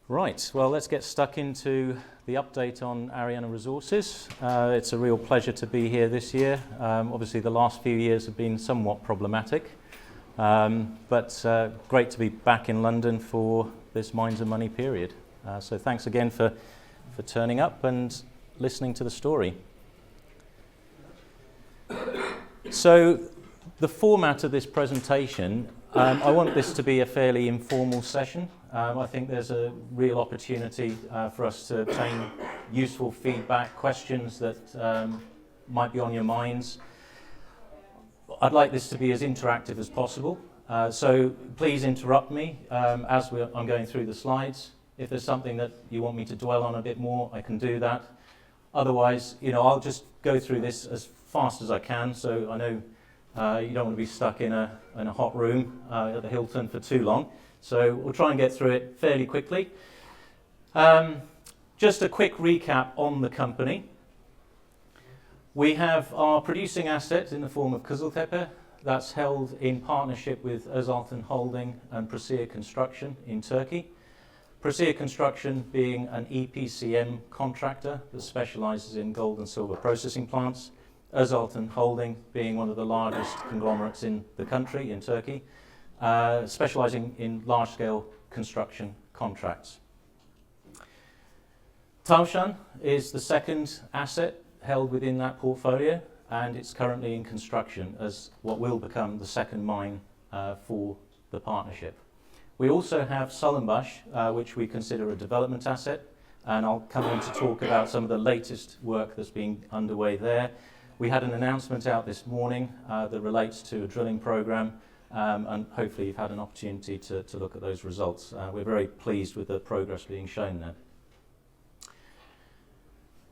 Right, well, let's get stuck into the update on Ariana Resources. It's a real pleasure to be here this year. Obviously, the last few years have been somewhat problematic, but great to be back in London for this Minds and Money period. So thanks again for turning up and listening to the story. So the format of this presentation, I want this to be a fairly informal session. I think there's a real opportunity for us to obtain useful feedback, questions that might be on your minds. I'd like this to be as interactive as possible, so please interrupt me as I'm going through the slides. If there's something that you want me to dwell on a bit more, I can do that. Otherwise, I'll just go through this as fast as I can, so I know you don't want to be stuck in a hot room at the Hilton for too long. So we'll try and get through it fairly quickly. Just a quick recap on the company. We have our producing asset in the form of Kızıltepe. That's held in partnership with Özaltın Holding and Prosir Construction in Turkey. Prosir Construction being an EPCM contractor that specializes in gold and silver processing plants. Özaltın Holding being one of the largest conglomerates in the country, in Turkey, specializing in large-scale construction contracts. Tavşan is the second asset held within that portfolio, and it's currently in construction as what will become the second mine for the partnership. We also have Solush, which we consider a development asset, and I'll come on to talk about some of the latest work that's been underway there. We had an announcement out this morning that relates to a drilling program, and hopefully you've had an opportunity to look at those results. We're very pleased with the progress being shown there.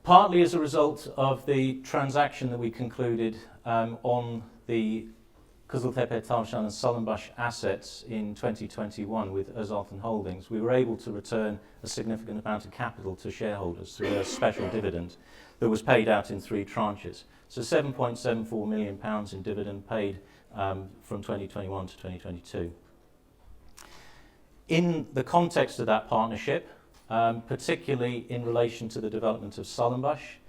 Partly as a result of the transaction that we concluded on the Kızıltepe, Tavşan and Solush assets in 2021 with Özaltın Holdings, we were able to return a significant amount of capital to shareholders through a special dividend that was paid out in 3 tranches. So £7.74 million in dividend paid from 2021 to 2022. In the context of that partnership, particularly in relation to the development of Solush,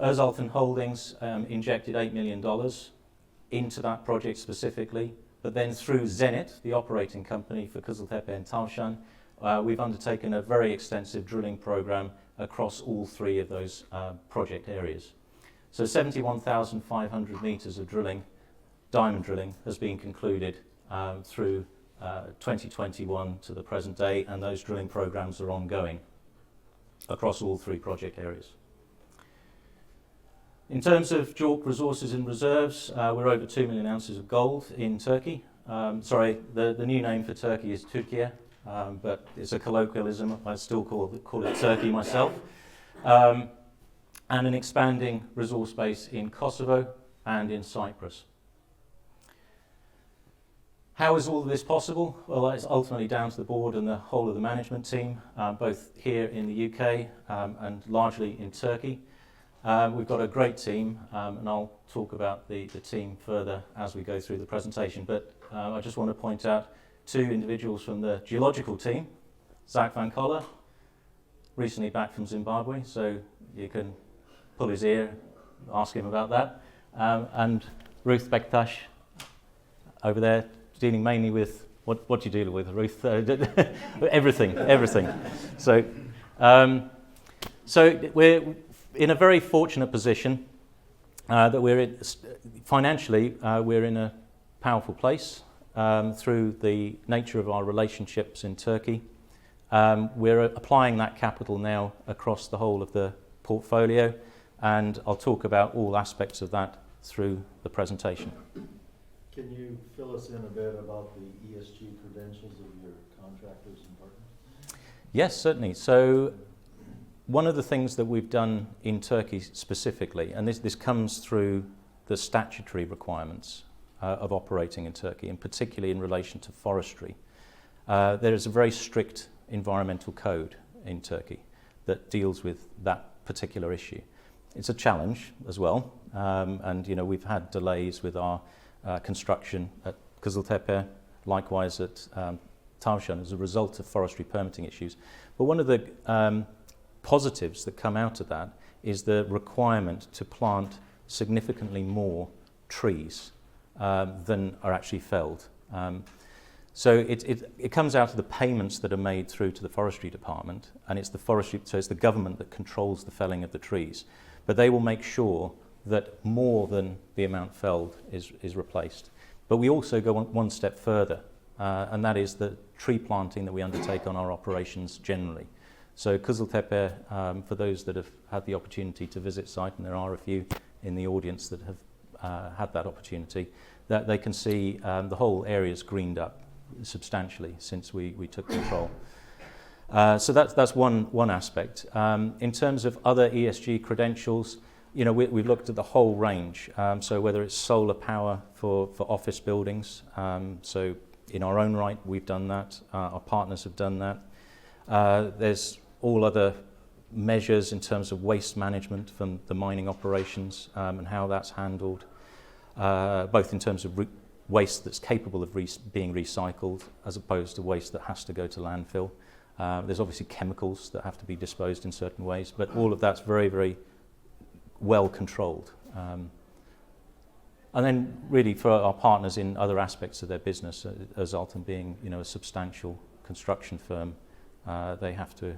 Özaltın Holdings injected $8 million into that project specifically, but then through Zenet, the operating company for Kızıltepe and Tavşan, we've undertaken a very extensive drilling program across all 3 of those project areas. So 71,500 metres of drilling, diamond drilling, has been concluded through 2021 to the present day, and those drilling programs are ongoing across all 3 project areas. In terms of JORC resources and reserves, we're over 2 million ounces of gold in Turkey. The new name for Turkey is Türkiye, but it's a colloquialism. I still call it Turkey myself. And an expanding resource base in Kosovo and in Cyprus. How is all of this possible? Well, it's ultimately down to the board and the whole of the management team, both here in the UK and largely in Turkey. We've got a great team, and I'll talk about the team further as we go through the presentation, but I just want to point out 2 individuals from the geological team. Zack van Coller, recently back from Zimbabwe, so you can pull his ear, ask him about that. And Ruth Bektaş over there, dealing mainly with, what do you deal with, Ruth? Everything. So we're in a very fortunate position that financially, we're in a powerful place through the nature of our relationships in Turkey. We're applying that capital now across the whole of the portfolio, and I'll talk about all aspects of that through the presentation. Can you fill us in a bit about the ESG credentials of your contractors and partners? Yes, certainly. So one of the things that we've done in Turkey specifically, and this comes through the statutory requirements of operating in Turkey, and particularly in relation to forestry, there is a very strict environmental code in Turkey that deals with that particular issue. It's a challenge as well, and we've had delays with our construction at Kızıltepe, likewise at Towshan as a result of forestry permitting issues. But one of the positives that come out of that is the requirement to plant significantly more trees than are actually felled. So it comes out of the payments that are made through to the forestry department, and it's the government that controls the felling of the trees. But they will make sure that more than the amount felled is replaced. But we also go one step further, and that is the tree planting that we undertake on our operations generally. So Kızıltepe, for those that have had the opportunity to visit site, and there are a few in the audience that have had that opportunity, that they can see the whole area's greened up substantially since we took control. So that's one aspect. In terms of other ESG credentials, we've looked at the whole range. So whether it's solar power for office buildings, so in our own right we've done that. Our partners have done that. There's all other measures in terms of waste management from the mining operations and how that's handled, both in terms of waste that's capable of being recycled as opposed to waste that has to go to landfill. There's obviously chemicals that have to be disposed in certain ways, but all of that's very, very well controlled. And then really for our partners in other aspects of their business, as Alton being a substantial construction firm, they have to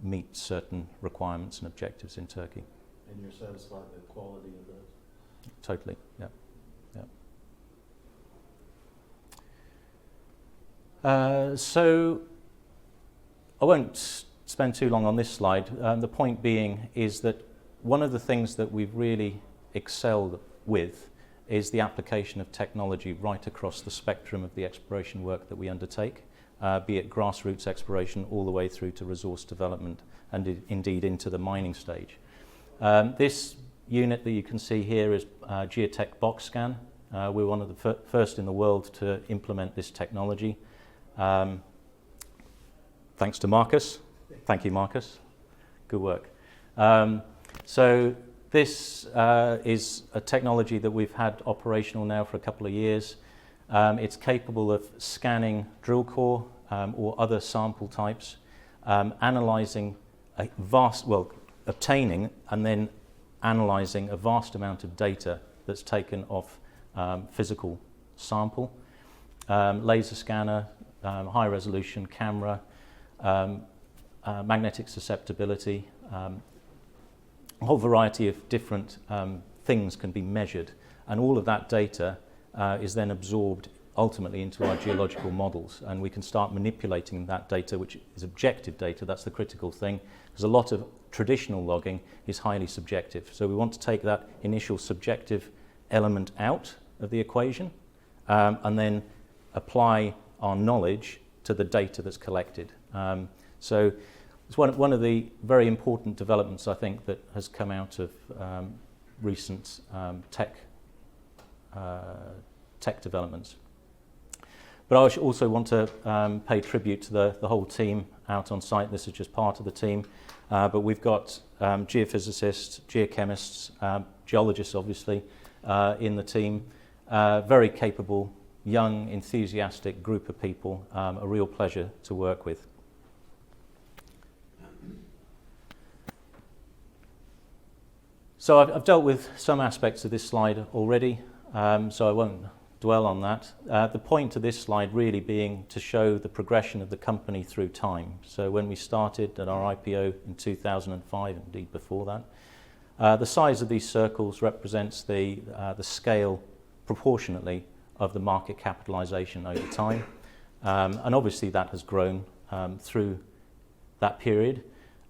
meet certain requirements and objectives in Turkey. And you're satisfied with the quality of those? Totally, yeah. So I won't spend too long on this slide. The point being is that one of the things that we've really excelled with is the application of technology right across the spectrum of the exploration work that we undertake, be it grassroots exploration all the way through to resource development and indeed into the mining stage. This unit that you can see here is Geotech Box Scan. We're one of the first in the world to implement this technology. Thanks to Marcus. Thank you, Marcus. Good work. So this is a technology that we've had operational now for a couple of years. It's capable of scanning drill core or other sample types, analysing obtaining and then analysing a vast amount of data that's taken off physical sample, laser scanner, high resolution camera, magnetic susceptibility, a whole variety of different things can be measured, and all of that data is then absorbed ultimately into our geological models, and we can start manipulating that data, which is objective data. That's the critical thing, because a lot of traditional logging is highly subjective. So we want to take that initial subjective element out of the equation and then apply our knowledge to the data that's collected. So it's one of the very important developments, I think, that has come out of recent tech developments. But I also want to pay tribute to the whole team out on site. This is just part of the team. But we've got geophysicists, geochemists, geologists, obviously, in the team. Very capable, young, enthusiastic group of people. A real pleasure to work with. So I've dealt with some aspects of this slide already, so I won't dwell on that. The point of this slide really being to show the progression of the company through time. So when we started at our IPO in 2005, indeed before that, the size of these circles represents the scale proportionately of the market capitalization over time. And obviously that has grown through that period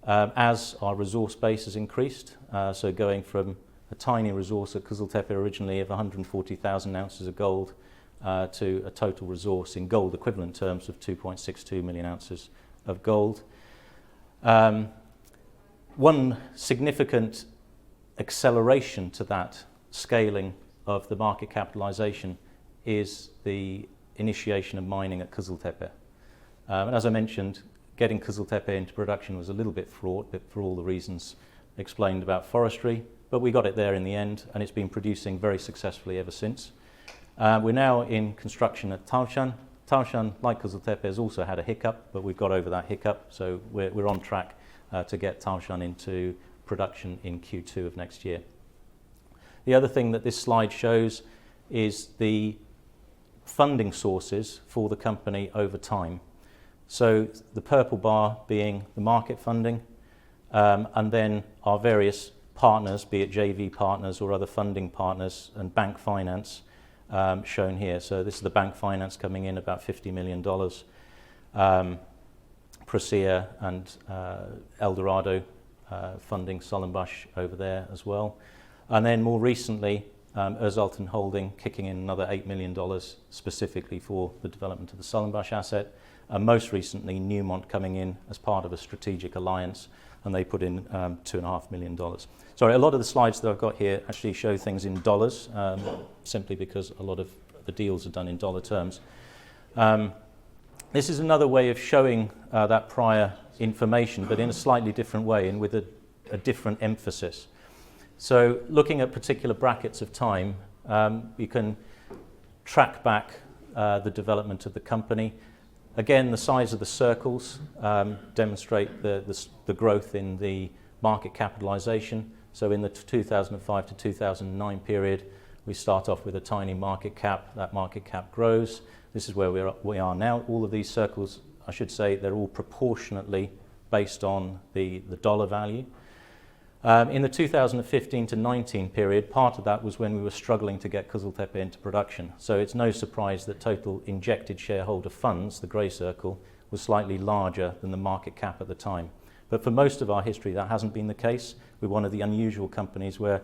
as our resource base has increased. So going from a tiny resource at Kızıltepe originally of 140,000 ounces of gold to a total resource in gold equivalent terms of 2.62 million ounces of gold. One significant acceleration to that scaling of the market capitalization is the initiation of mining at Kızıltepe. And as I mentioned, getting Kızıltepe into production was a little bit fraught, but for all the reasons explained about forestry, but we got it there in the end, and it's been producing very successfully ever since. We're now in construction at Tavşan, Tavşan, like Kızıltepe, has also had a hiccup, but we've got over that hiccup, so we're on track to get Tavşan into production in Q2 of next year. The other thing that this slide shows is the funding sources for the company over time. So the purple bar being the market funding, and then our various partners, be it JV partners or other funding partners, and bank finance shown here. So this is the bank finance coming in, about $50 million. Procia and Eldorado funding Solush over there as well. And then more recently, Özaltın Holding kicking in another $8 million specifically for the development of the Solush asset. And most recently, Newmont coming in as part of a strategic alliance, and they put in $2.5 million. Sorry, a lot of the slides that I've got here actually show things in dollars, simply because a lot of the deals are done in dollar terms. This is another way of showing that prior information, but in a slightly different way and with a different emphasis. So looking at particular brackets of time, you can track back the development of the company. Again, the size of the circles demonstrate the growth in the market capitalization. So in the 2005 to 2009 period, we start off with a tiny market cap. That market cap grows. This is where we are now. All of these circles, I should say, they're all proportionately based on the dollar value. In the 2015 to 19 period, part of that was when we were struggling to get Kızıltepe into production. So it's no surprise that total injected shareholder funds, the grey circle, was slightly larger than the market cap at the time. But for most of our history, that hasn't been the case. We're one of the unusual companies where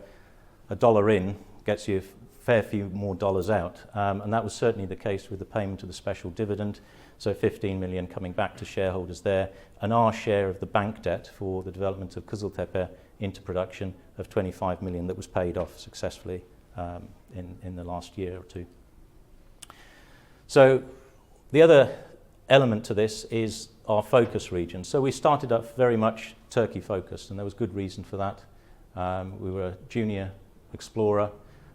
a dollar in gets you a fair few more dollars out. And that was certainly the case with the payment of the special dividend. So 15 million coming back to shareholders there. And our share of the bank debt for the development of Kızıltepe into production of 25 million that was paid off successfully in the last year or two. So the other element to this is our focus region. So we started up very much Turkey focused, and there was good reason for that. We were a junior explorer.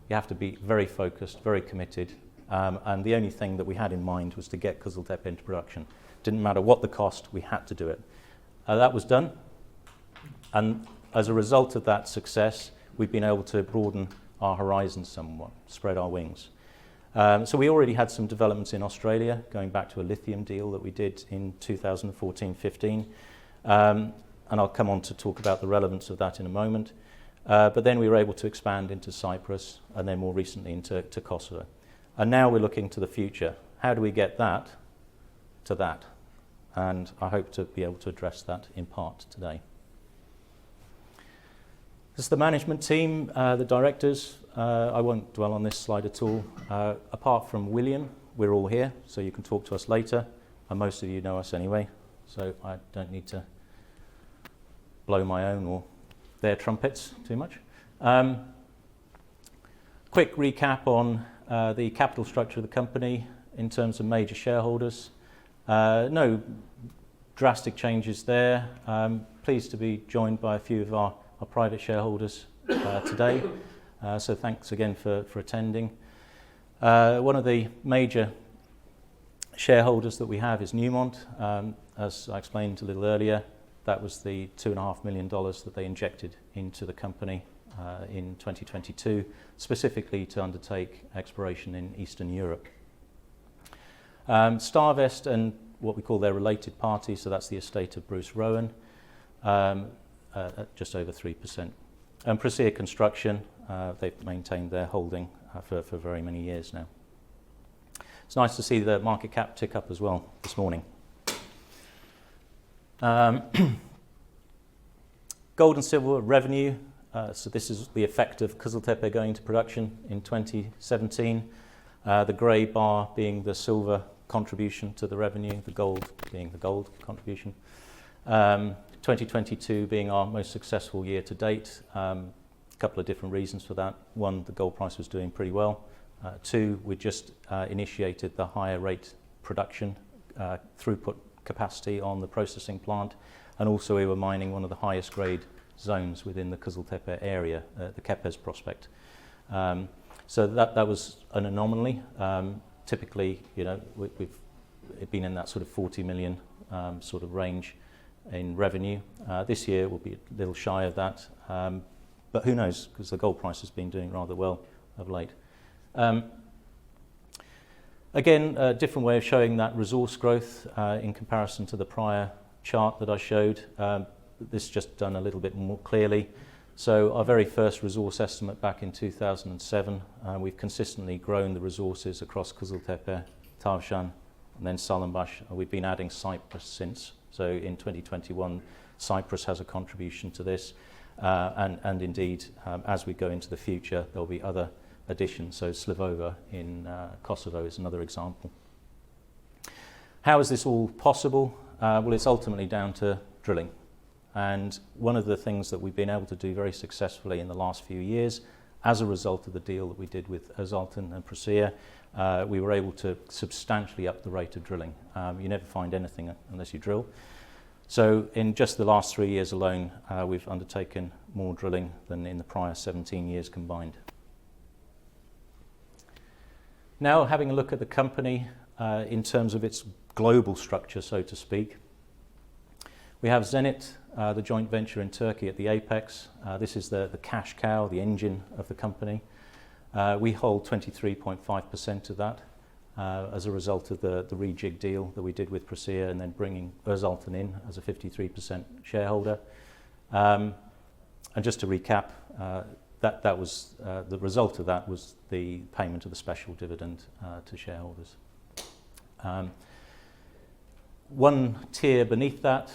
You have to be very focused, very committed, and the only thing that we had in mind was to get Kızıltepe into production. Didn't matter what the cost, we had to do it. That was done, and as a result of that success, we've been able to broaden our horizons somewhat, spread our wings. So we already had some developments in Australia, going back to a lithium deal that we did in 2014-15, and I'll come on to talk about the relevance of that in a moment. But then we were able to expand into Cyprus, and then more recently into Kosovo. And now we're looking to the future. How do we get that to that? And I hope to be able to address that in part today. This is the management team, the directors. I won't dwell on this slide at all. Apart from William, we're all here, so you can talk to us later. And most of you know us anyway, so I don't need to blow my own or their trumpets too much. Quick recap on the capital structure of the company in terms of major shareholders. No drastic changes there. Pleased to be joined by a few of our private shareholders today. So thanks again for attending. One of the major shareholders that we have is Newmont. As I explained a little earlier, that was the $2.5 million that they injected into the company in 2022, specifically to undertake exploration in Eastern Europe. Starvest and what we call their related parties, so that's the estate of Bruce Rowan, at just over 3%. And Procia Construction, they've maintained their holding for very many years now. It's nice to see the market cap tick up as well this morning. Gold and silver revenue, so this is the effect of Kızıltepe going into production in 2017. The grey bar being the silver contribution to the revenue, the gold being the gold contribution. 2022 being our most successful year to date. A couple of different reasons for that. One, the gold price was doing pretty well. Two, we just initiated the higher rate production throughput capacity on the processing plant, and also we were mining one of the highest grade zones within the Kızıltepe area, the Kepez prospect. So that was an anomaly. Typically, you know, we've it's been in that sort of 40 million sort of range in revenue. This year will be a little shy of that, but who knows, because the gold price has been doing rather well of late. Again, a different way of showing that resource growth in comparison to the prior chart that I showed. This just done a little bit more clearly. So our very first resource estimate back in 2007, we've consistently grown the resources across Kızıltepe, Tavşan, and then Salınbaş. We've been adding Cyprus since. So in 2021, Cyprus has a contribution to this. And indeed, as we go into the future, there'll be other additions. So Slivova in Kosovo is another example. How is this all possible? Well, it's ultimately down to drilling. And one of the things that we've been able to do very successfully in the last few years, as a result of the deal that we did with Özaltın and Presea, we were able to substantially up the rate of drilling. You never find anything unless you drill. So in just the last 3 years alone, we've undertaken more drilling than in the prior 17 years combined. Now, having a look at the company in terms of its global structure, so to speak, we have Zenet, the joint venture in Turkey at the apex. This is the cash cow, the engine of the company. We hold 23.5% of that as a result of the rejig deal that we did with Presea and then bringing Özaltın in as a 53% shareholder. And just to recap, that was the result of that was the payment of the special dividend to shareholders. One tier beneath that,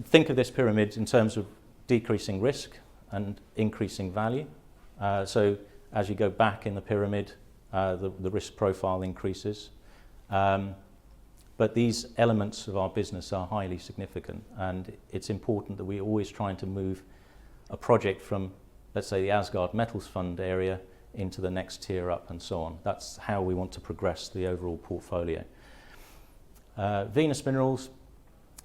think of this pyramid in terms of decreasing risk and increasing value. So as you go back in the pyramid, the risk profile increases. But these elements of our business are highly significant, and it's important that we're always trying to move a project from, let's say, the Asgard Metals Fund area into the next tier up and so on. That's how we want to progress the overall portfolio. Venus Minerals,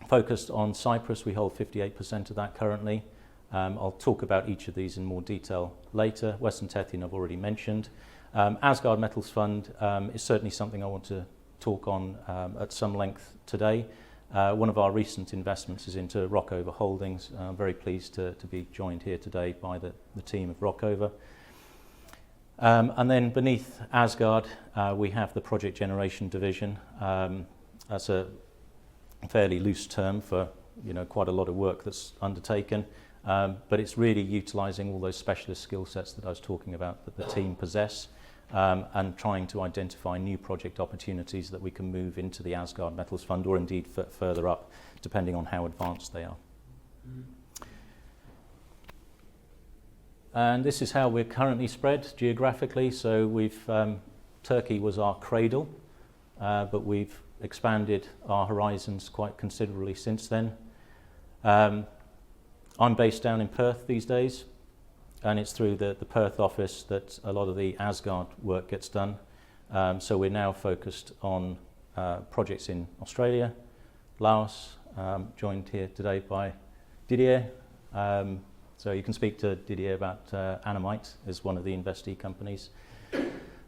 focused on Cyprus, we hold 58% of that currently. I'll talk about each of these in more detail later. Western Tethyan I've already mentioned. Asgard Metals Fund is certainly something I want to talk on at some length today. One of our recent investments is into Rockover Holdings. I'm very pleased to be joined here today by the team of Rockover. And then beneath Asgard, we have the project generation division. That's a fairly loose term for quite a lot of work that's undertaken, but it's really utilising all those specialist skill sets that I was talking about that the team possess, and trying to identify new project opportunities that we can move into the Asgard Metals Fund or indeed further up, depending on how advanced they are. And this is how we're currently spread geographically. So we've Turkey was our cradle, but we've expanded our horizons quite considerably since then. I'm based down in Perth these days, and it's through the Perth office that a lot of the Asgard work gets done. So we're now focused on projects in Australia, Laos, joined here today by Didier. So you can speak to Didier about Anamite as one of the investee companies.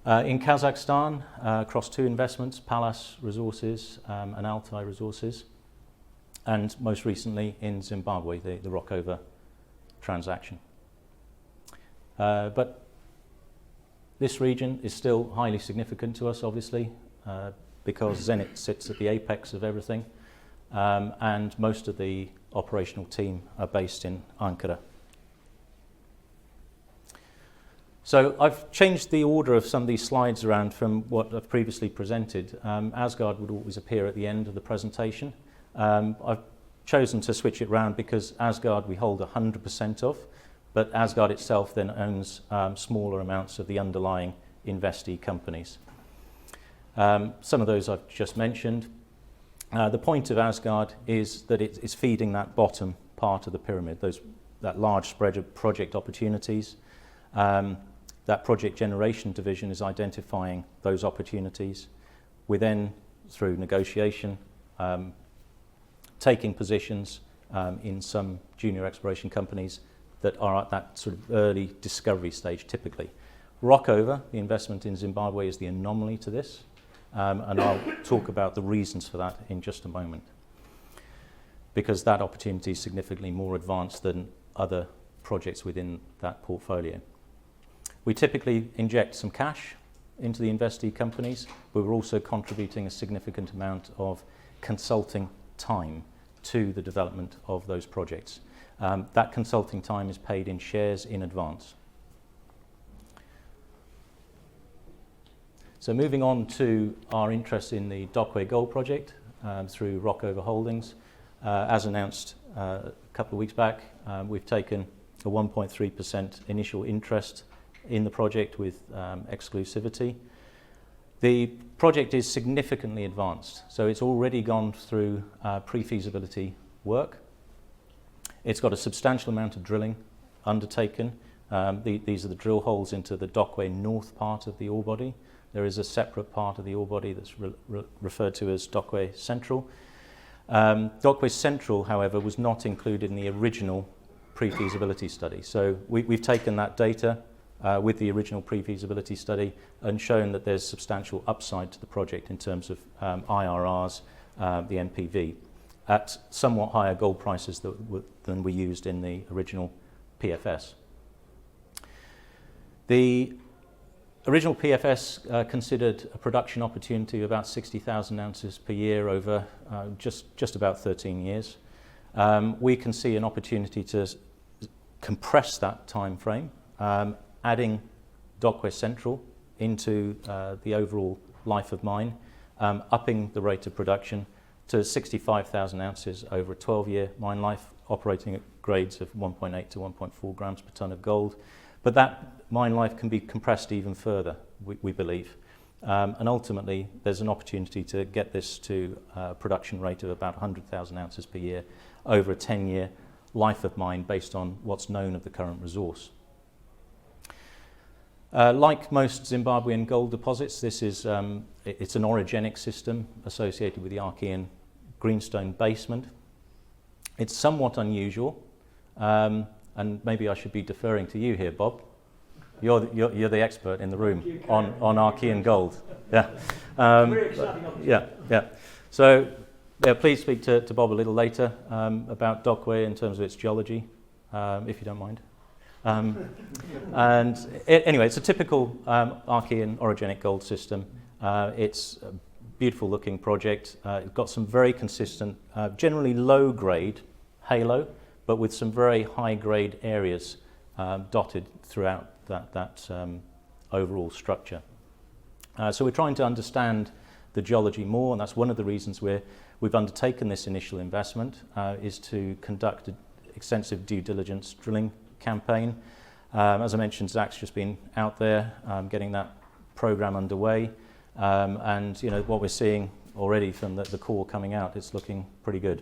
In Kazakhstan, across two investments, Pallas Resources and Altai Resources, and most recently in Zimbabwe, the Rockover transaction. But this region is still highly significant to us, obviously, because Zenet sits at the apex of everything, and most of the operational team are based in Ankara. So I've changed the order of some of these slides around from what I've previously presented. Asgard would always appear at the end of the presentation. I've chosen to switch it around because Asgard we hold 100% of, but Asgard itself then owns smaller amounts of the underlying investee companies. Some of those I've just mentioned. The point of Asgard is that it's feeding that bottom part of the pyramid, that large spread of project opportunities. That project generation division is identifying those opportunities. We then, through negotiation, taking positions in some junior exploration companies that are at that sort of early discovery stage typically. Rockover, the investment in Zimbabwe, is the anomaly to this. and I'll talk about the reasons for that in just a moment, because that opportunity is significantly more advanced than other projects within that portfolio. We typically inject some cash into the investee companies, but we're also contributing a significant amount of consulting time to the development of those projects. That consulting time is paid in shares in advance. So moving on to our interest in the Dockway Gold project through Rockover Holdings. As announced a couple of weeks back, we've taken a 1.3% initial interest in the project with exclusivity. The project is significantly advanced, so it's already gone through pre-feasibility work. It's got a substantial amount of drilling undertaken. These are the drill holes into the Dockway North part of the ore body. There is a separate part of the ore body that's referred to as Dockway Central. Dockway Central, however, was not included in the original pre-feasibility study. So we've taken that data with the original pre-feasibility study and shown that there's substantial upside to the project in terms of IRRs, the NPV, at somewhat higher gold prices than we used in the original PFS. The original PFS considered a production opportunity of about 60,000 ounces per year over just about 13 years. We can see an opportunity to compress that time frame, adding Dockway Central into the overall life of mine, upping the rate of production to 65,000 ounces over a 12-year mine life, operating at grades of 1.8 to 1.4 grams per tonne of gold. But that mine life can be compressed even further, we believe. And ultimately, there's an opportunity to get this to a production rate of about 100,000 ounces per year over a 10-year life of mine based on what's known of the current resource. Like most Zimbabwean gold deposits, this is it's an orogenic system associated with the Archean greenstone basement. It's somewhat unusual, and maybe I should be deferring to you here, Bob. You're the expert in the room on Archean gold. Yeah. Very exciting opportunity. Yeah. So please speak to Bob a little later about Dockway in terms of its geology, if you don't mind. Anyway, it's a typical Archean orogenic gold system. It's a beautiful looking project. It's got some very consistent, generally low grade halo, but with some very high grade areas dotted throughout that overall structure. So we're trying to understand the geology more, and that's one of the reasons we've undertaken this initial investment, is to conduct an extensive due diligence drilling campaign. As I mentioned, Zach's just been out there getting that program underway, and what we're seeing already from the core coming out, it's looking pretty good.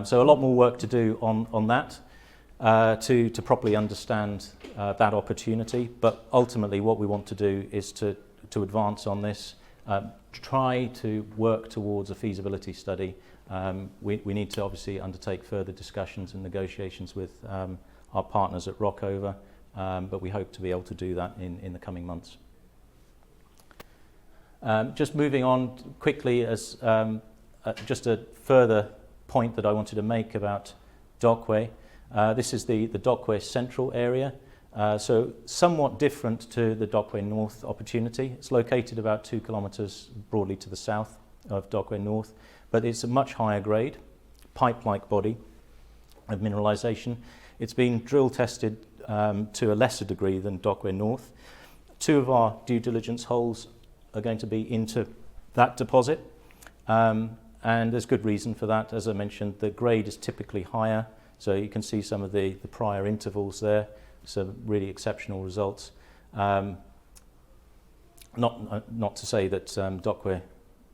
So a lot more work to do on that to properly understand that opportunity, but ultimately what we want to do is to advance on this, try to work towards a feasibility study. We need to obviously undertake further discussions and negotiations with our partners at Rockover, but we hope to be able to do that in the coming months. Just moving on quickly, as just a further point that I wanted to make about Dockway. This is the Dockway Central area, so somewhat different to the Dockway North opportunity. It's located about 2 kilometres broadly to the south of Dockway North, but it's a much higher grade, pipe-like body of mineralisation. It's been drill tested to a lesser degree than Dockway North. 2 of our due diligence holes are going to be into that deposit, and there's good reason for that. As I mentioned, the grade is typically higher, so you can see some of the prior intervals there, some really exceptional results. Not to say that Dockway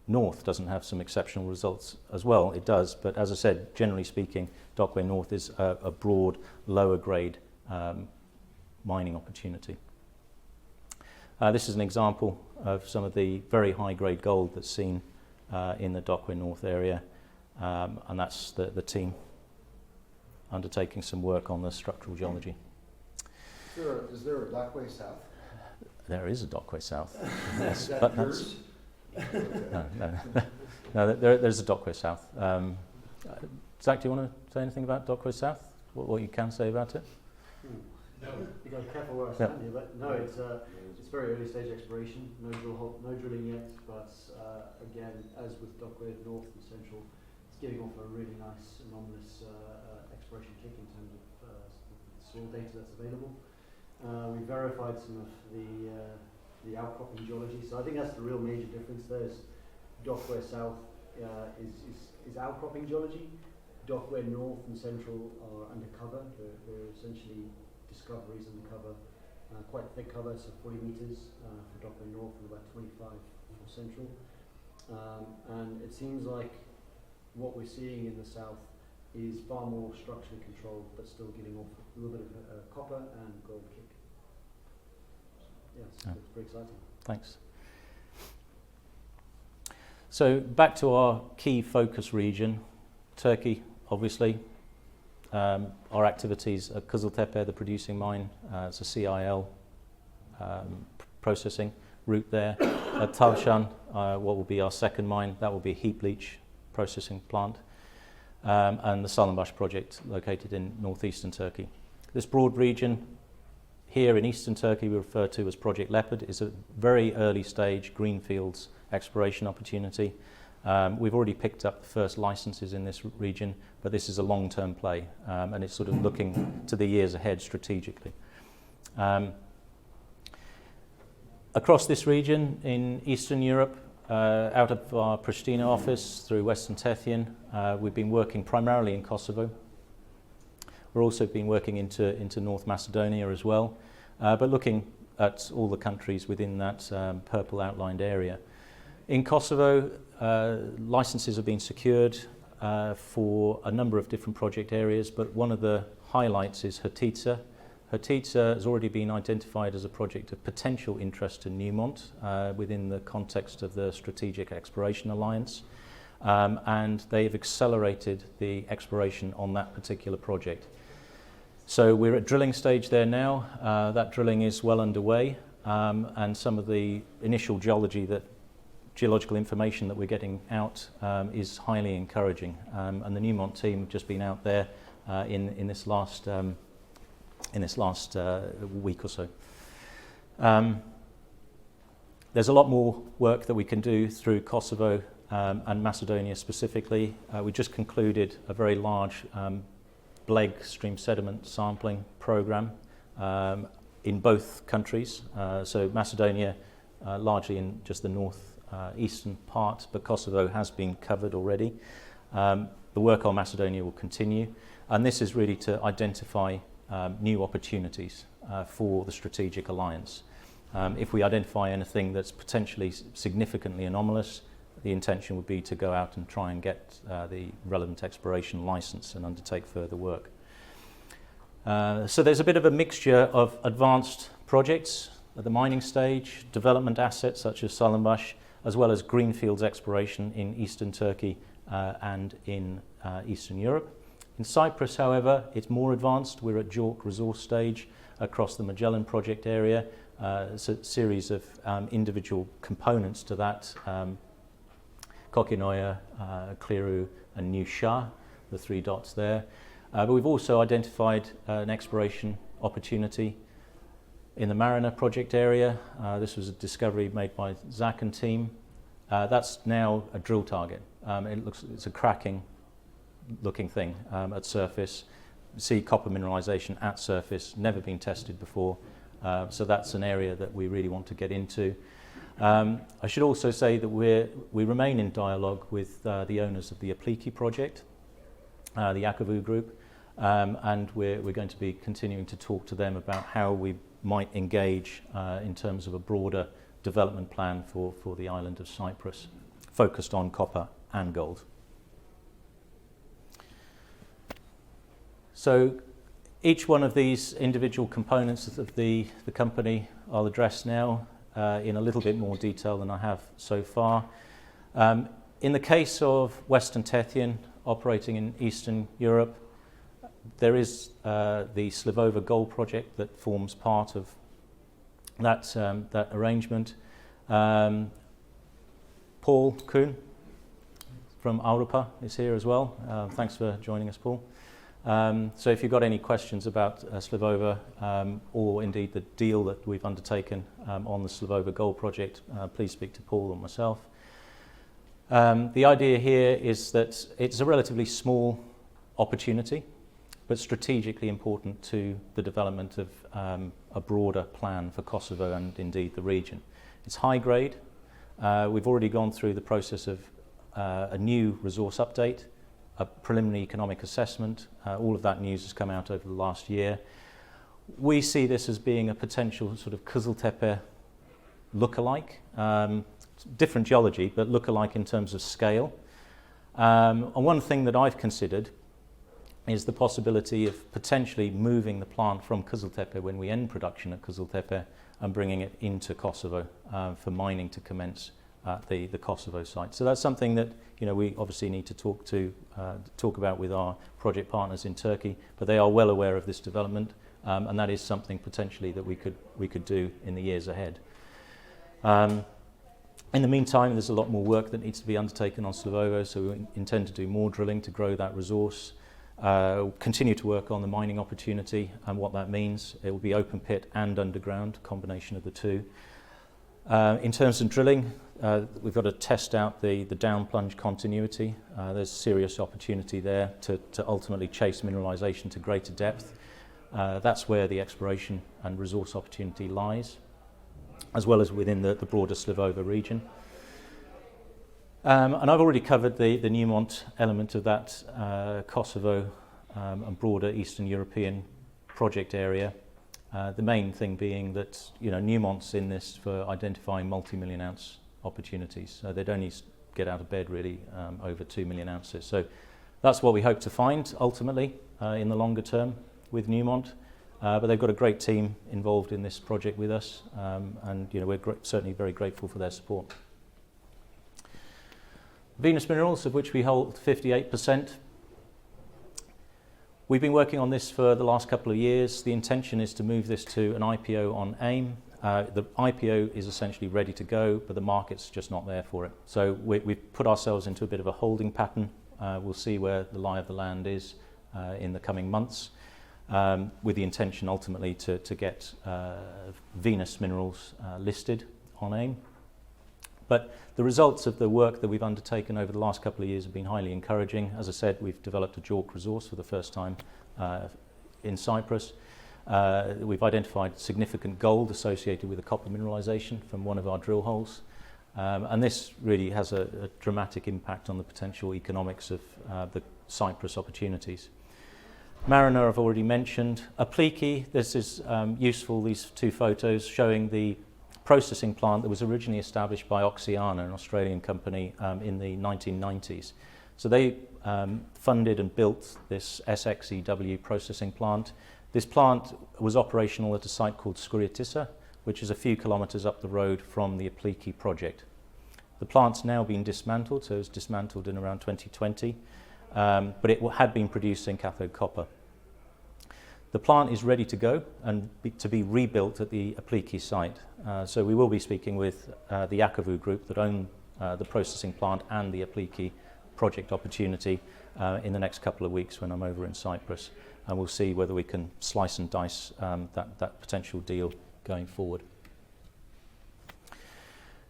North doesn't have some exceptional results as well, it does, but as I said, generally speaking, Dockway North is a broad, lower grade mining opportunity. This is an example of some of the very high grade gold that's seen in the Dockway North area, and that's the team undertaking some work on the structural geology. Is there a Dockway South? There is a Dockway South. Yes, Is that but yours? No, there's a Dockway South. Zach, do you want to say anything about Dockway South? What you can say about it? No. You got to be careful where I stand here, but no, it's very early stage exploration. No drilling yet, but again, as with Dockway North and Central, it's giving off a really nice anomalous exploration kick in terms of soil data that's available. We verified some of the outcropping geology, so I think that's the real major difference there. Is Dockway South is outcropping geology. Dockway North and Central are undercover. They're essentially discoveries undercover, quite thick cover, so 40 meters for Dockway North and about 25 for Central. And it seems like what we're seeing in the south is far more structurally controlled, but still giving off a little bit of copper and gold kick. Yes, it's pretty exciting. Thanks. So back to our key focus region, Turkey, obviously. Our activities at Kızıltepe, the producing mine, it's a CIL processing route there. At Tavşan, what will be our second mine, that will be a heap leach processing plant. And the Solush project located in northeastern Turkey. This broad region here in eastern Turkey we refer to as Project Leopard is a very early stage greenfields exploration opportunity. We've already picked up the first licenses in this region, but this is a long-term play, and it's sort of looking to the years ahead strategically. Across this region in Eastern Europe, out of our Pristina office through Western Tethian, we've been working primarily in Kosovo. We've also been working into North Macedonia as well, but looking at all the countries within that purple outlined area. In Kosovo, licenses have been secured for a number of different project areas, but one of the highlights is Hertica. Hertica has already been identified as a project of potential interest to Newmont within the context of the Strategic Exploration Alliance, and they've accelerated the exploration on that particular project. So we're at drilling stage there now. That drilling is well underway, and some of the initial geological information that we're getting out is highly encouraging, and the Newmont team have just been out there in this last week or so. There's a lot more work that we can do through Kosovo and Macedonia specifically. We just concluded a very large BLEG stream sediment sampling program in both countries. So Macedonia largely in just the north-eastern part, but Kosovo has been covered already. The work on Macedonia will continue, and this is really to identify new opportunities for the strategic alliance. If we identify anything that's potentially significantly anomalous, the intention would be to go out and try and get the relevant exploration license and undertake further work. So there's a bit of a mixture of advanced projects at the mining stage, development assets such as Solush, as well as greenfields exploration in eastern Turkey and in Eastern Europe. In Cyprus, however, it's more advanced. We're at JORC resource stage across the Magellan project area. It's a series of individual components to that. Kokinoya, Kliru and New Shah, the three dots there. But we've also identified an exploration opportunity in the Mariner project area. This was a discovery made by Zack and team. That's now a drill target. It's a cracking looking thing at surface. See copper mineralization at surface, never been tested before. So that's an area that we really want to get into. I should also say that we remain in dialogue with the owners of the Apliki project, the Akavu group, and we're going to be continuing to talk to them about how we might engage in terms of a broader development plan for the island of Cyprus, focused on copper and gold. So each one of these individual components of the company I'll address now in a little bit more detail than I have so far. In the case of Western Tethian operating in Eastern Europe, there is the Slivova Gold project that forms part of that arrangement. Paul Kuhn from Europa is here as well. Thanks for joining us, Paul. So if you've got any questions about Slivova or indeed the deal that we've undertaken on the Slivova Gold project, please speak to Paul or myself. The idea here is that it's a relatively small opportunity, but strategically important to the development of a broader plan for Kosovo and indeed the region. It's high grade. We've already gone through the process of a new resource update, a preliminary economic assessment. All of that news has come out over the last year. We see this as being a potential sort of Kızıltepe look-alike. Different geology, but look-alike in terms of scale. And one thing that I've considered is the possibility of potentially moving the plant from Kızıltepe when we end production at Kızıltepe and bringing it into Kosovo for mining to commence at the Kosovo site. So that's something that we obviously need to talk about with our project partners in Turkey, but they are well aware of this development, and that is something potentially that we could do in the years ahead. In the meantime, there's a lot more work that needs to be undertaken on Slivova, so we intend to do more drilling to grow that resource. Continue to work on the mining opportunity and what that means. It will be open pit and underground, combination of the two. In terms of drilling, we've got to test out the down plunge continuity. There's serious opportunity there to ultimately chase mineralisation to greater depth. That's where the exploration and resource opportunity lies, as well as within the broader Slivova region. And I've already covered the Newmont element of that Kosovo and broader Eastern European project area. The main thing being that Newmont's in this for identifying multi-million ounce opportunities. So they'd only get out of bed really over 2 million ounces. So that's what we hope to find ultimately in the longer term with Newmont. But they've got a great team involved in this project with us, and we're certainly very grateful for their support. Venus Minerals, of which we hold 58%. We've been working on this for the last couple of years. The intention is to move this to an IPO on AIM. The IPO is essentially ready to go, but the market's just not there for it. So we've put ourselves into a bit of a holding pattern. We'll see where the lie of the land is in the coming months, with the intention ultimately to get Venus Minerals listed on AIM. But the results of the work that we've undertaken over the last couple of years have been highly encouraging. As I said, we've developed a JORC resource for the first time in Cyprus. We've identified significant gold associated with the copper mineralisation from one of our drill holes. And this really has a dramatic impact on the potential economics of the Cyprus opportunities. Mariner I've already mentioned. Apliki, this is useful, these two photos showing the processing plant that was originally established by Oxiana, an Australian company, in the 1990s. So they funded and built this SXEW processing plant. This plant was operational at a site called Skouritissa, which is a few kilometres up the road from the Apliki project. The plant's now been dismantled, so it was dismantled in around 2020, but it had been producing cathode copper. The plant is ready to go and to be rebuilt at the Apliki site. So we will be speaking with the Akavu group that own the processing plant and the Apliki project opportunity in the next couple of weeks when I'm over in Cyprus. And we'll see whether we can slice and dice that potential deal going forward.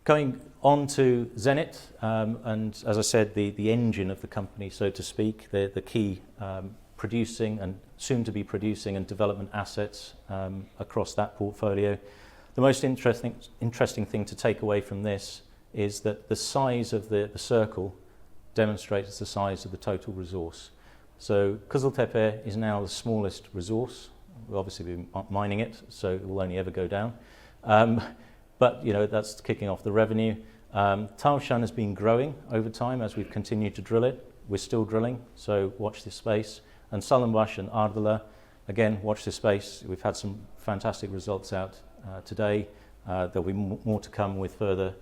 Going on to Zenet, and as I said, the engine of the company, so to speak, the key producing and soon to be producing and development assets across that portfolio. The most interesting thing to take away from this is that the size of the circle demonstrates the size of the total resource. So Kızıltepe is now the smallest resource. We'll obviously be mining it, so it will only ever go down. But that's kicking off the revenue. Tavşan has been growing over time as we've continued to drill it. We're still drilling, so watch this space. And Salınbaş and Ardalı, again, watch this space. We've had some fantastic results out today. There'll be more to come with further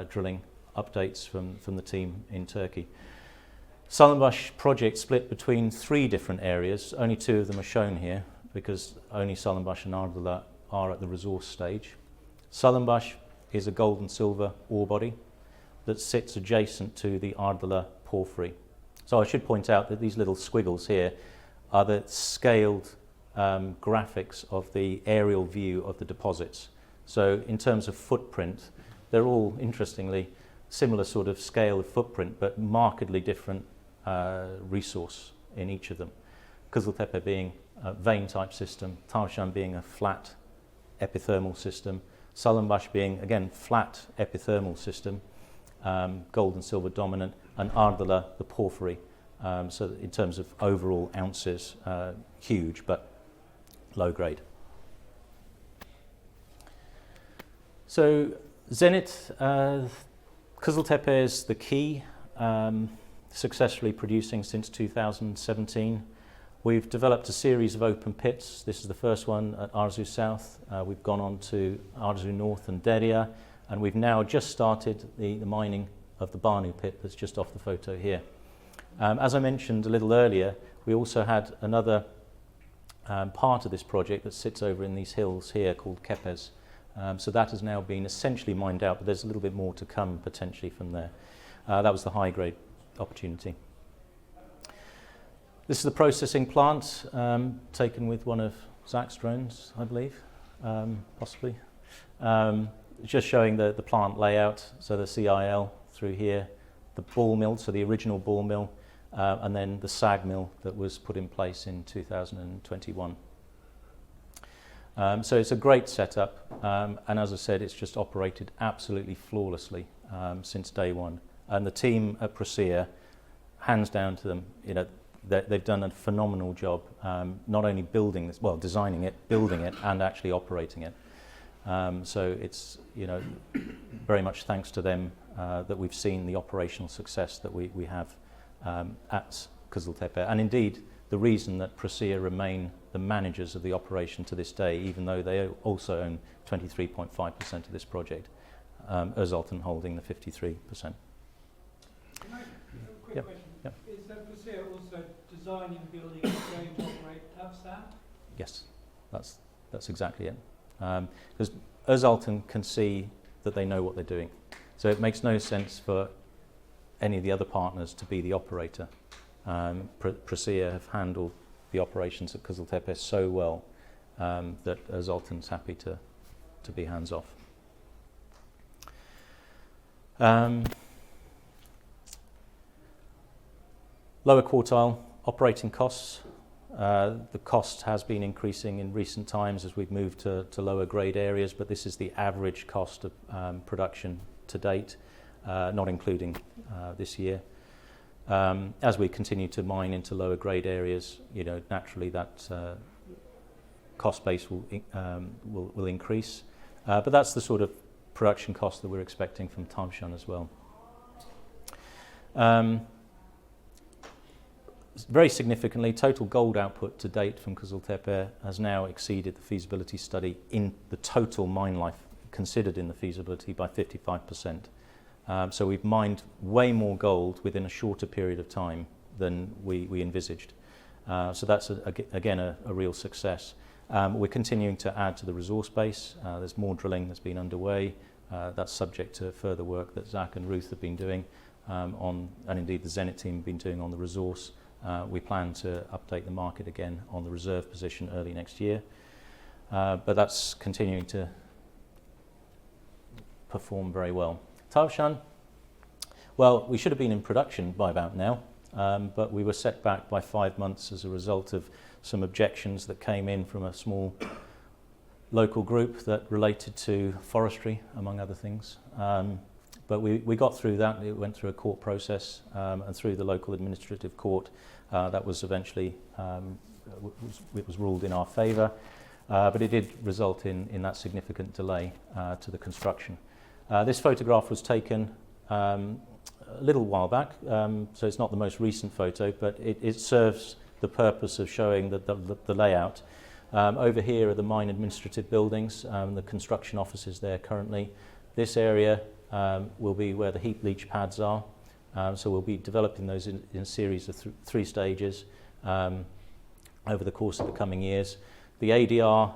drilling updates from the team in Turkey. Salınbaş project split between 3 different areas. Only 2 of them are shown here because only Salınbaş and Ardalı are at the resource stage. Salınbaş is a gold and silver ore body. that sits adjacent to the Ardala porphyry. So I should point out that these little squiggles here are the scaled graphics of the aerial view of the deposits. So in terms of footprint, they're all, interestingly, similar sort of scale of footprint, but markedly different resource in each of them. Kızıltepe being a vein-type system, Tavşan being a flat epithermal system, Salınbaş being, again, flat epithermal system, gold and silver dominant, and Ardala, the porphyry. So in terms of overall ounces, huge, but low grade. So Zenet, Kızıltepe is the key, successfully producing since 2017. We've developed a series of open pits. This is the first one at Arzu South. We've gone on to Arzu North and Derya, and we've now just started the mining of the Banu pit that's just off the photo here. As I mentioned a little earlier, we also had another part of this project that sits over in these hills here called Kepez. So that has now been essentially mined out, but there's a little bit more to come potentially from there. That was the high-grade opportunity. This is the processing plant, taken with one of Zack's drones, I believe, possibly. Just showing the plant layout, so the CIL through here, the ball mill, so the original ball mill, and then the SAG mill that was put in place in 2021. So it's a great setup, and as I said, it's just operated absolutely flawlessly since day one. And the team at Procea, hands down to them, you know, they've done a phenomenal job, not only building this, well, designing it, building it, and actually operating it. So it's, you know, very much thanks to them that we've seen the operational success that we have at Kızıltepe, and indeed the reason that Procea remain the managers of the operation to this day, even though they also own 23.5% of this project, Özaltın holding the 53%. Quick question. Yep. Is Procea also designing, building, and going to operate Tavşan? Yes, that's exactly it. Because Özaltın can see that they know what they're doing. So it makes no sense for any of the other partners to be the operator. Procea have handled the operations at Kızıltepe so well that Özaltın's happy to be hands off. Lower quartile operating costs. The cost has been increasing in recent times as we've moved to lower grade areas, but this is the average cost of production to date, not including this year. As we continue to mine into lower grade areas, you know, naturally that cost base will increase, but that's the sort of production cost that we're expecting from Tavşan as well. Very significantly, total gold output to date from Kızıltepe has now exceeded the feasibility study in the total mine life considered in the feasibility by 55%. So we've mined way more gold within a shorter period of time than we envisaged. So that's, again, a real success. We're continuing to add to the resource base. There's more drilling that's been underway. That's subject to further work that Zack and Ruth have been doing and indeed the Zenet team have been doing on the resource. We plan to update the market again on the reserve position early next year. But that's continuing to perform very well. Tavşan, well, we should have been in production by about now, but we were set back by 5 months as a result of some objections that came in from a small local group that related to forestry, among other things. But we got through that. It went through a court process and through the local administrative court. That was eventually, it was ruled in our favour, but it did result in that significant delay to the construction. This photograph was taken a little while back, so it's not the most recent photo, but it serves the purpose of showing the layout. Over here are the mine administrative buildings, the construction offices there currently. This area will be where the heap leach pads are, so we'll be developing those in a series of 3 stages over the course of the coming years. The ADR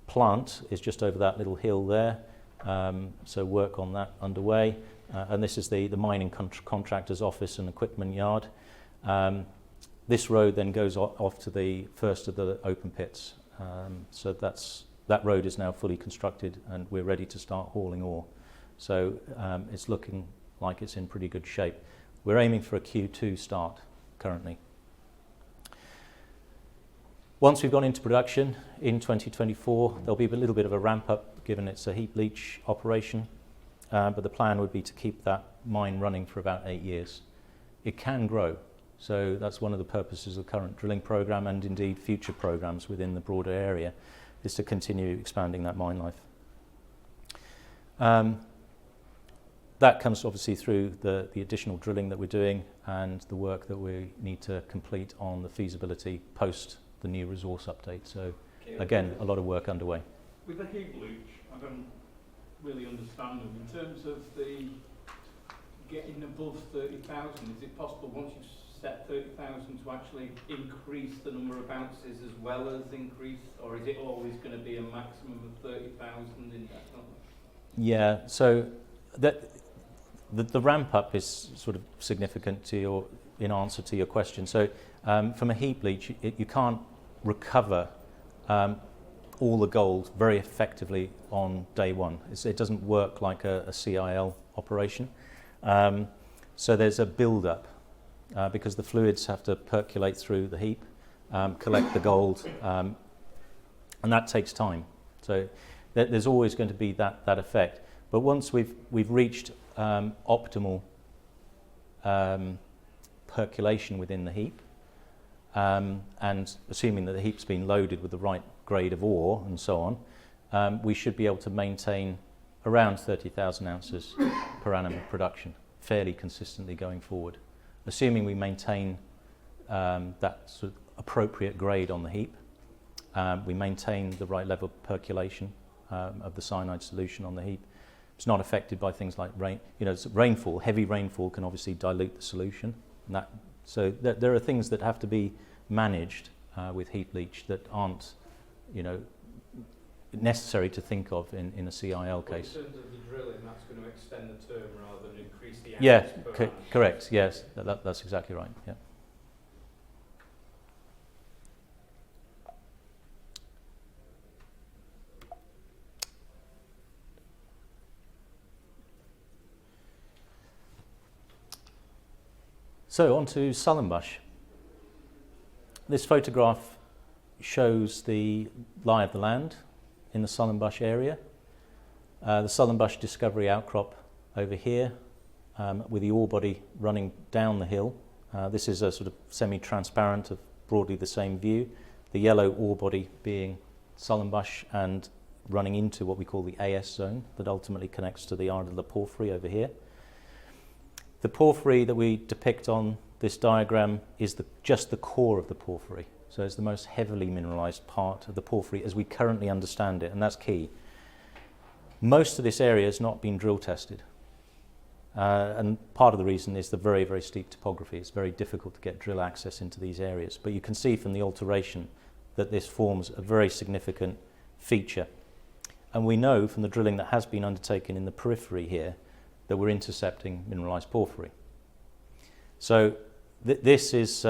plant is just over that little hill there. So work on that underway. and this is the mining contractor's office and equipment yard. This road then goes off to the first of the open pits. So that road is now fully constructed and we're ready to start hauling ore. So it's looking like it's in pretty good shape. We're aiming for a Q2 start currently. Once we've gone into production in 2024, there'll be a little bit of a ramp up given it's a heap leach operation, but the plan would be to keep that mine running for about 8 years. It can grow, so that's one of the purposes of the current drilling program and indeed future programs within the broader area, is to continue expanding that mine life. That comes obviously through the additional drilling that we're doing and the work that we need to complete on the feasibility post the new resource update. So again, a lot of work underway. With the heap leach, I don't really understand them. In terms of the getting above 30,000, is it possible once you've set 30,000 to actually increase the number of ounces as well as increase, or is it always going to be a maximum of 30,000 indefinitely? Yeah, so the ramp up is sort of significant to your, in answer to your question. So from a heap leach, you can't recover all the gold very effectively on day one. It doesn't work like a CIL operation. So there's a build-up because the fluids have to percolate through the heap, collect the gold, and that takes time. So there's always going to be that effect. But once we've reached optimal percolation within the heap, and assuming that the heap's been loaded with the right grade of ore and so on, we should be able to maintain around 30,000 ounces per annum of production fairly consistently going forward, assuming we maintain that sort of appropriate grade on the heap, we maintain the right level of percolation of the cyanide solution on the heap. It's not affected by things like rain. You know, rainfall, heavy rainfall can obviously dilute the solution. And so there are things that have to be managed with heap leach that aren't, you know, necessary to think of in a CIL case. In terms of the drilling, that's going to extend the term rather than increase the ounces Yeah, per annum. correct. Yes, that's exactly right. Yeah. So on to Sullenbush. This photograph shows the lie of the land in the Sullenbush area. The Sullenbush discovery outcrop over here with the ore body running down the hill. This is a sort of semi-transparent of broadly the same view. The yellow ore body being Sullenbush and running into what we call the AS zone that ultimately connects to the Ardala porphyry over here. The porphyry that we depict on this diagram is just the core of the porphyry. So it's the most heavily mineralized part of the porphyry as we currently understand it, and that's key. Most of this area has not been drill tested. And part of the reason is the very, very steep topography. It's very difficult to get drill access into these areas. But you can see from the alteration that this forms a very significant feature. And we know from the drilling that has been undertaken in the periphery here that we're intercepting mineralized porphyry. So this is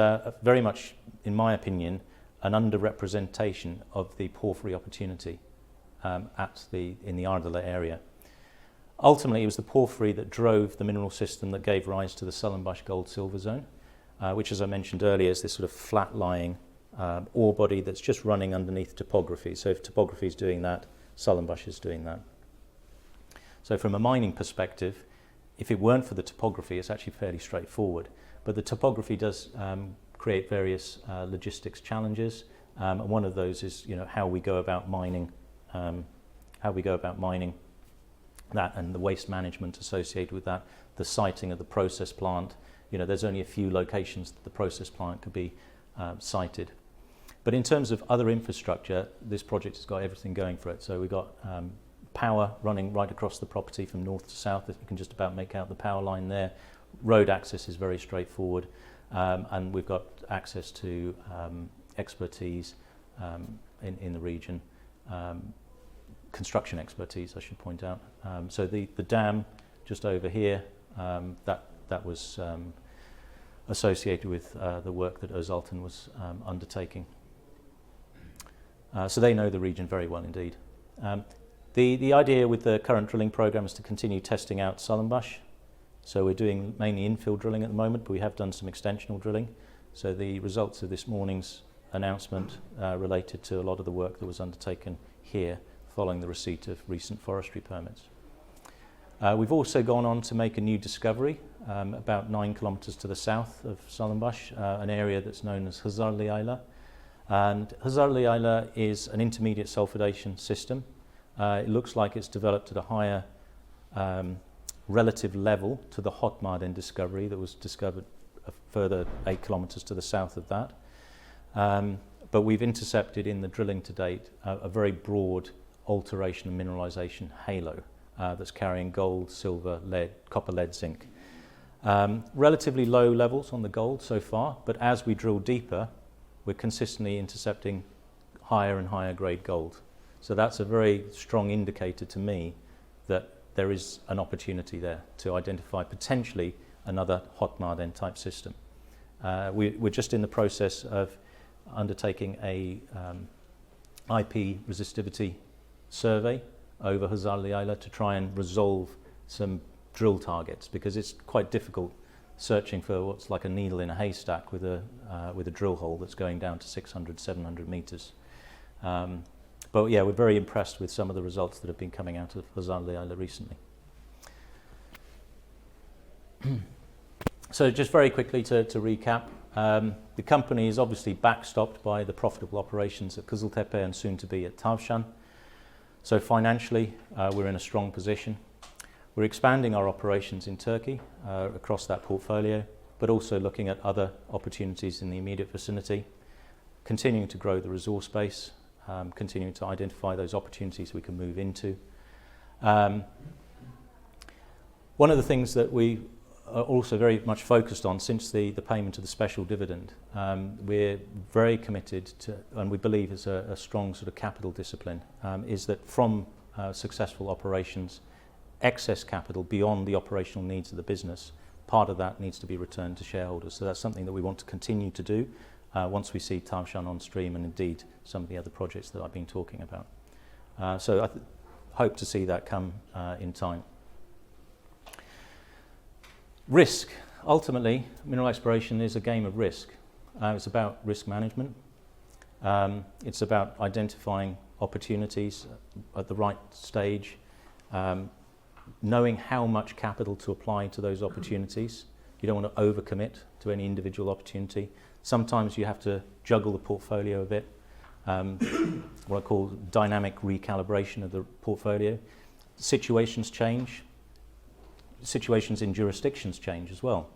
very much, in my opinion, an underrepresentation of the porphyry opportunity in the Ardala area. Ultimately, it was the porphyry that drove the mineral system that gave rise to the Sullenbush gold-silver zone, which, as I mentioned earlier, is this sort of flat-lying ore body that's just running underneath topography. So if topography is doing that, Sullenbush is doing that. So from a mining perspective, if it weren't for the topography, it's actually fairly straightforward. But the topography does create various logistics challenges, and one of those is, you know, how we go about mining that and the waste management associated with that, the siting of the process plant. You know, there's only a few locations that the process plant could be sited. But in terms of other infrastructure, this project has got everything going for it. So we've got power running right across the property from north to south. You can just about make out the power line there. Road access is very straightforward, and we've got access to expertise in the region, construction expertise, I should point out. So the dam just over here, that was associated with the work that Ozalton was undertaking. So they know the region very well indeed. The idea with the current drilling program is to continue testing out Sullenbush. So we're doing mainly infill drilling at the moment, but we have done some extensional drilling. So the results of this morning's announcement related to a lot of the work that was undertaken here following the receipt of recent forestry permits. We've also gone on to make a new discovery about 9 kilometres to the south of Sullenbush, an area that's known as Hazarli Isla. And Hazarli Isla is an intermediate sulfidation system. It looks like it's developed at a higher relative level to the Hot Marden discovery that was discovered a further 8 kilometres to the south of that. But we've intercepted in the drilling to date a very broad alteration and mineralisation halo that's carrying gold, silver, lead, copper, lead, zinc. Relatively low levels on the gold so far, but as we drill deeper, we're consistently intercepting higher and higher grade gold. So that's a very strong indicator to me that there is an opportunity there to identify potentially another Hot Marden type system. We're just in the process of undertaking a IP resistivity survey over Hazarli Isla to try and resolve some drill targets, because it's quite difficult searching for what's like a needle in a haystack with a drill hole that's going down to 600, 700 metres. But yeah, we're very impressed with some of the results that have been coming out of Hazarli Isla recently. So just very quickly to recap, the company is obviously backstopped by the profitable operations at Kızıltepe and soon to be at Tavşan. So financially, we're in a strong position. We're expanding our operations in Turkey across that portfolio, but also looking at other opportunities in the immediate vicinity, continuing to grow the resource base, continuing to identify those opportunities we can move into. One of the things that we are also very much focused on since the payment of the special dividend, we're very committed to, and we believe is a strong sort of capital discipline, is that from successful operations, excess capital beyond the operational needs of the business, part of that needs to be returned to shareholders. So that's something that we want to continue to do once we see Tavşan on stream and indeed some of the other projects that I've been talking about. So I hope to see that come in time. Risk. Ultimately, mineral exploration is a game of risk. It's about risk management. It's about identifying opportunities at the right stage, knowing how much capital to apply to those opportunities. You don't want to overcommit to any individual opportunity. Sometimes you have to juggle the portfolio a bit, what I call dynamic recalibration of the portfolio. Situations change. Situations in jurisdictions change as well.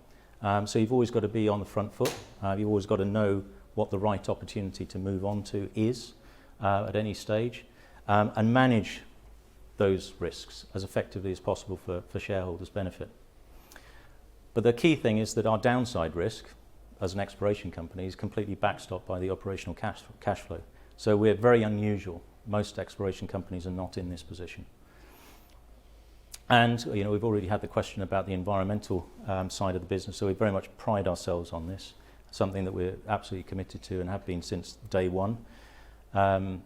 So you've always got to be on the front foot. You've always got to know what the right opportunity to move on to is at any stage, and manage those risks as effectively as possible for shareholders' benefit. But the key thing is that our downside risk as an exploration company is completely backstopped by the operational cash flow. So we're very unusual. Most exploration companies are not in this position. And we've already had the question about the environmental side of the business, so we very much pride ourselves on this, something that we're absolutely committed to and have been since day one. Now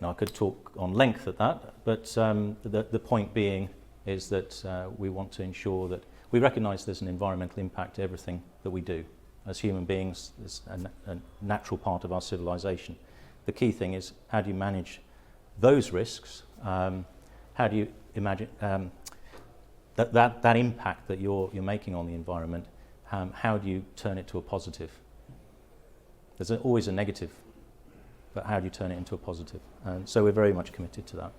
I could talk on length at that, but the point being is that we want to ensure that we recognise there's an environmental impact to everything that we do. As human beings, it's a natural part of our civilization. The key thing is, how do you manage those risks? How do you imagine that impact that you're making on the environment? How do you turn it to a positive? There's always a negative, but how do you turn it into a positive? And so we're very much committed to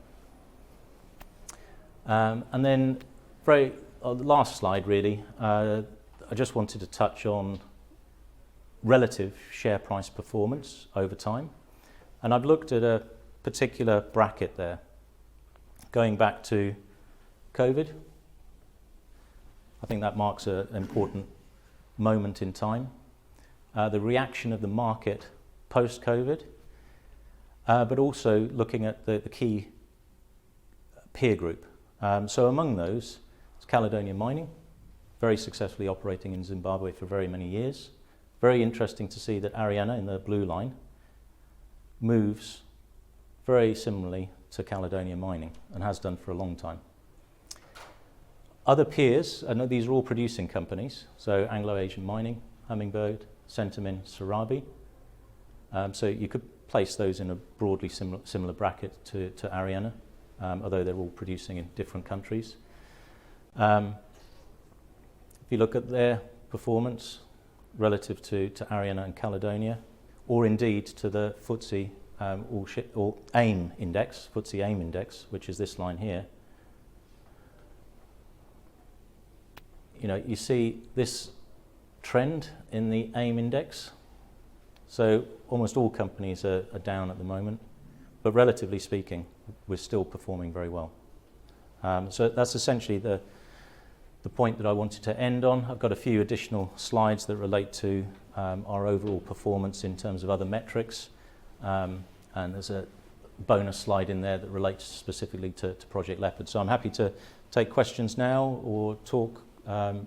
that. And then, the last slide really, I just wanted to touch on relative share price performance over time. And I've looked at a particular bracket there, going back to COVID. I think that marks an important moment in time. The reaction of the market post-COVID, but also looking at the key peer group. So among those, it's Caledonia Mining, very successfully operating in Zimbabwe for very many years. Very interesting to see that Ariana, in the blue line, moves very similarly to Caledonia Mining and has done for a long time. Other peers, I know these are all producing companies, so Anglo-Asian Mining, Hummingbird, Centamin, Sarabi. So you could place those in a broadly similar bracket to Ariana, although they're all producing in different countries. If you look at their performance relative to Ariana and Caledonia, or indeed to the FTSE or AIM index, FTSE AIM index, which is this line here, you see this trend in the AIM index. So almost all companies are down at the moment, but relatively speaking, we're still performing very well. So that's essentially the point that I wanted to end on. I've got a few additional slides that relate to our overall performance in terms of other metrics, and there's a bonus slide in there that relates specifically to Project Leopard. So I'm happy to take questions now or talk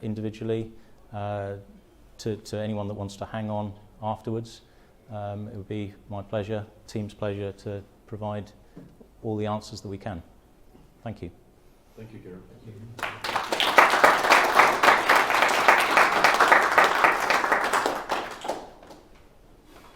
individually to anyone that wants to hang on afterwards. It would be my pleasure, team's pleasure, to provide all the answers that we can. Thank you. Thank you, Kerim.